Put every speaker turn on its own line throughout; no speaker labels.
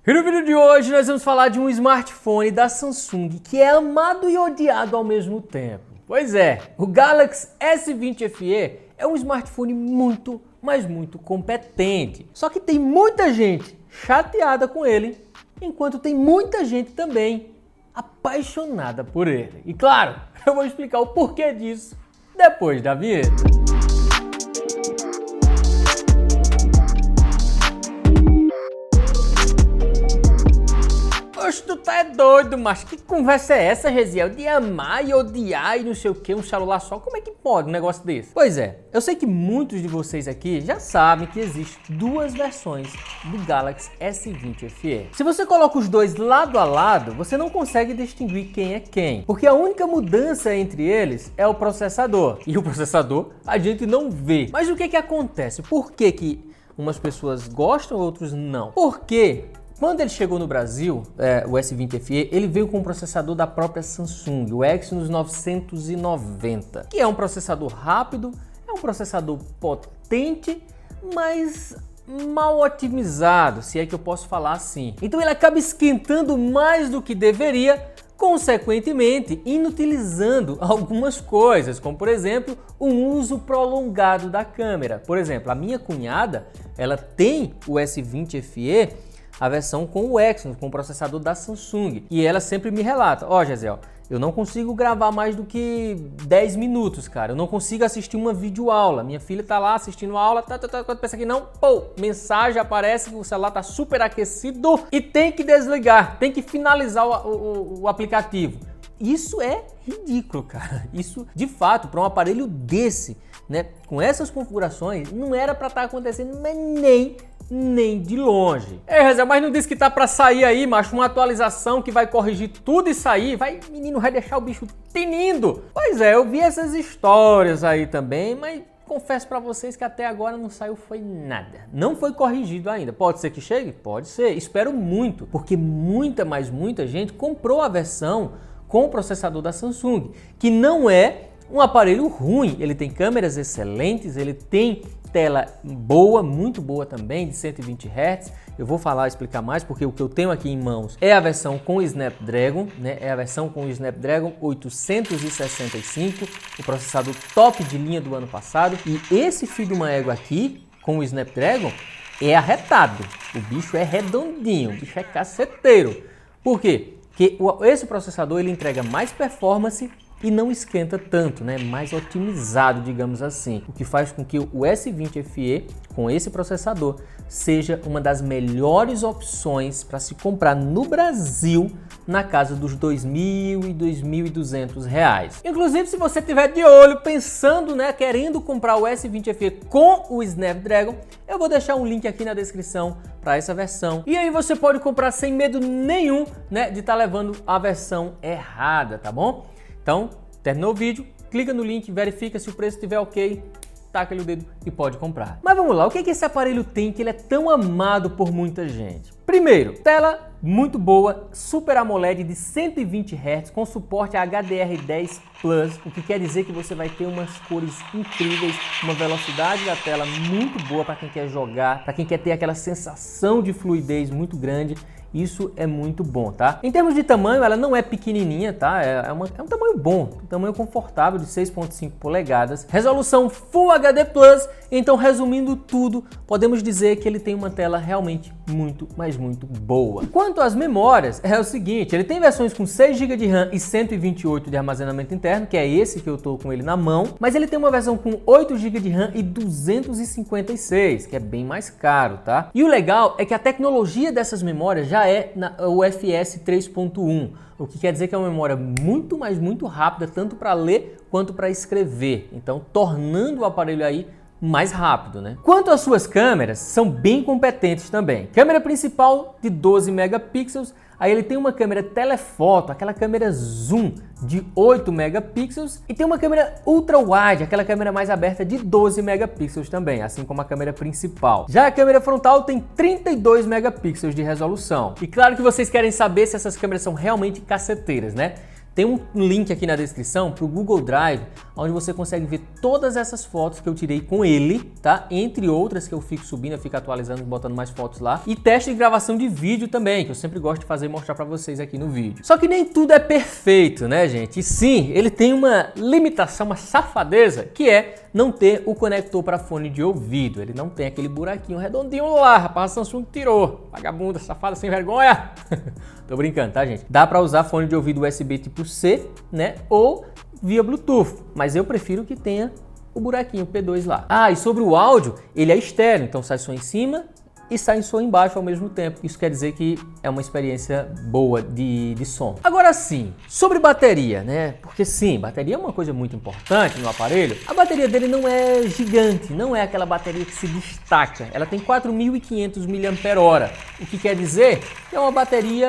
E no vídeo de hoje nós vamos falar de um smartphone da Samsung que é amado e odiado ao mesmo tempo. Pois é, o Galaxy S20 FE é um smartphone muito, mas muito competente. Só que tem muita gente chateada com ele, enquanto tem muita gente também apaixonada por ele. E claro, eu vou explicar o porquê disso depois da vinheta. Oxe, tu tá doido, mas que conversa é essa, Gesiel? De amar e odiar e não sei o que, um celular só? Como é que pode um negócio desse? Pois é, eu sei que muitos de vocês aqui já sabem que existem duas versões do Galaxy S20 FE. Se você coloca os dois lado a lado, você não consegue distinguir quem é quem, porque a única mudança entre eles é o processador. E o processador a gente não vê. Mas o que acontece? Por que umas pessoas gostam e outros não? Porque quando ele chegou no Brasil, o S20 FE, ele veio com um processador da própria Samsung, o Exynos 990, que é um processador rápido, é um processador potente, mas mal otimizado, se é que eu posso falar assim. Então ele acaba esquentando mais do que deveria, consequentemente inutilizando algumas coisas, como por exemplo, o uso prolongado da câmera. Por exemplo, a minha cunhada, ela tem o S20 FE, a versão com o Exynos, com o processador da Samsung. E ela sempre me relata, ó, Gesiel, eu não consigo gravar mais do que 10 minutos, cara. Eu não consigo assistir uma videoaula. Minha filha tá lá assistindo a aula, quando pensa que não, pô, mensagem aparece que o celular tá super aquecido e tem que desligar, tem que finalizar o aplicativo. Isso é ridículo, cara. Isso, de fato, para um aparelho desse, né, com essas configurações, não era para estar acontecendo, mas nem de longe. Rezé, mas não disse que tá pra sair aí, macho, uma atualização que vai corrigir tudo isso aí? Menino, vai deixar o bicho tinindo. Pois é, eu vi essas histórias aí também, mas confesso pra vocês que até agora não saiu foi nada. Não foi corrigido ainda. Pode ser que chegue? Pode ser. Espero muito, porque muita gente comprou a versão com o processador da Samsung, que não é um aparelho ruim. Ele tem câmeras excelentes, ele tem tela boa, muito boa também, de 120 Hz. Eu vou explicar mais, porque o que eu tenho aqui em mãos é a versão com o Snapdragon, né? É a versão com o Snapdragon 865, o processador top de linha do ano passado. E esse fio de uma égua aqui, com o Snapdragon, é arretado. O bicho é redondinho, o bicho é caceteiro. Por quê? Porque esse processador ele entrega mais performance e não esquenta tanto, né? Mais otimizado, digamos assim, o que faz com que o S20 FE com esse processador seja uma das melhores opções para se comprar no Brasil na casa dos R$2.000 e R$2.200. Inclusive, se você tiver de olho pensando, né, querendo comprar o S20 FE com o Snapdragon, eu vou deixar um link aqui na descrição para essa versão. E aí você pode comprar sem medo nenhum, né, de estar levando a versão errada, tá bom? Então, terminou o vídeo, clica no link, verifica se o preço estiver ok, taca ali o dedo e pode comprar. Mas vamos lá, o que esse aparelho tem que ele é tão amado por muita gente? Primeiro, tela muito boa, Super AMOLED de 120 Hz com suporte a HDR10+, o que quer dizer que você vai ter umas cores incríveis, uma velocidade da tela muito boa para quem quer jogar, para quem quer ter aquela sensação de fluidez muito grande. Isso é muito bom, tá? Em termos de tamanho, ela não é pequenininha, tá? É um tamanho bom, um tamanho confortável de 6.5 polegadas. Resolução Full HD+, então resumindo tudo, podemos dizer que ele tem uma tela realmente muito boa. Quanto às memórias, é o seguinte, ele tem versões com 6 GB de RAM e 128 de armazenamento interno, que é esse que eu tô com ele na mão, mas ele tem uma versão com 8 GB de RAM e 256, que é bem mais caro, tá? E o legal é que a tecnologia dessas memórias já é o UFS 3.1, o que quer dizer que é uma memória muito rápida, tanto para ler quanto para escrever, então tornando o aparelho aí mais rápido, né? Quanto às suas câmeras, são bem competentes também. Câmera principal de 12 megapixels, aí ele tem uma câmera telefoto, aquela câmera zoom de 8 megapixels e tem uma câmera ultra wide, aquela câmera mais aberta de 12 megapixels também, assim como a câmera principal. Já a câmera frontal tem 32 megapixels de resolução. E claro que vocês querem saber se essas câmeras são realmente caceteiras, né? Tem um link aqui na descrição para o Google Drive, onde você consegue ver todas essas fotos que eu tirei com ele, tá? Entre outras que eu fico subindo, eu fico atualizando, botando mais fotos lá. E teste de gravação de vídeo também, que eu sempre gosto de fazer e mostrar para vocês aqui no vídeo. Só que nem tudo é perfeito, né, gente? E sim, ele tem uma limitação, uma safadeza, que é não ter o conector para fone de ouvido. Ele não tem aquele buraquinho redondinho lá, rapaz, a Samsung tirou. Vagabunda, safada, sem vergonha. Tô brincando, tá, gente? Dá para usar fone de ouvido USB tipo C, né? Ou via Bluetooth, mas eu prefiro que tenha o buraquinho P2 lá. Ah, e sobre o áudio, ele é estéreo, então sai som em cima e sai som embaixo ao mesmo tempo. Isso quer dizer que é uma experiência boa de som. Agora sim, sobre bateria, né? Porque sim, bateria é uma coisa muito importante no aparelho. A bateria dele não é gigante, não é aquela bateria que se destaca. Ela tem 4.500 mAh, o que quer dizer que é uma bateria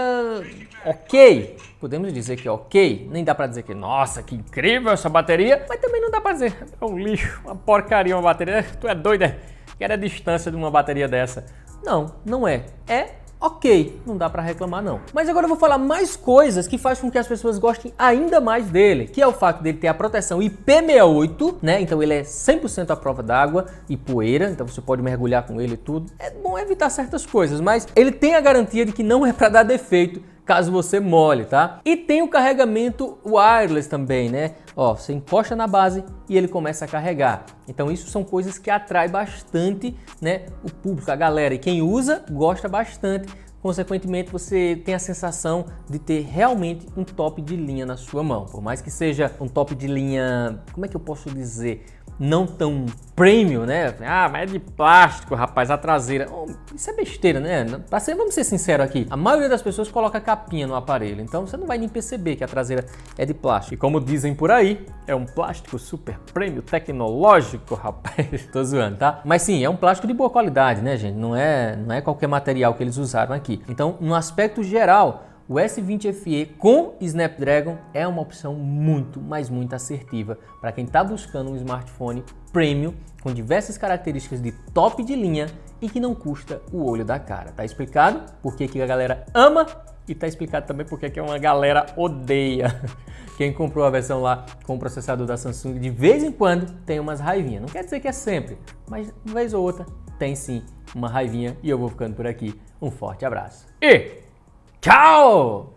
ok. Podemos dizer que é ok, nem dá pra dizer que, nossa, que incrível essa bateria, mas também não dá pra dizer, é um lixo, uma porcaria uma bateria, tu é doida, quero a distância de uma bateria dessa. Não, não é. É ok, não dá pra reclamar não. Mas agora eu vou falar mais coisas que faz com que as pessoas gostem ainda mais dele, que é o fato dele ter a proteção IP68, né? Então ele é 100% à prova d'água e poeira, então você pode mergulhar com ele e tudo. É bom evitar certas coisas, mas ele tem a garantia de que não é pra dar defeito caso você molhe, tá? E tem o carregamento wireless também, né? Ó, você encosta na base e ele começa a carregar. Então isso são coisas que atrai bastante, né, o público, a galera. E quem usa, gosta bastante. Consequentemente, você tem a sensação de ter realmente um top de linha na sua mão. Por mais que seja um top de linha, como é que eu posso dizer? Não tão premium, né? Ah, mas é de plástico, rapaz, a traseira. Oh, isso é besteira, né? Vamos ser sinceros aqui. A maioria das pessoas coloca capinha no aparelho, então você não vai nem perceber que a traseira é de plástico. E como dizem por aí, é um plástico super premium tecnológico, rapaz. Tô zoando, tá? Mas sim, é um plástico de boa qualidade, né, gente? Não é qualquer material que eles usaram aqui. Então, no aspecto geral, o S20 FE com Snapdragon é uma opção muito, mas muito assertiva para quem está buscando um smartphone premium com diversas características de top de linha e que não custa o olho da cara. Tá explicado por que a galera ama e tá explicado também por que uma galera odeia. Quem comprou a versão lá com o processador da Samsung de vez em quando tem umas raivinhas. Não quer dizer que é sempre, mas de vez ou outra tem sim uma raivinha e eu vou ficando por aqui. Um forte abraço e tchau!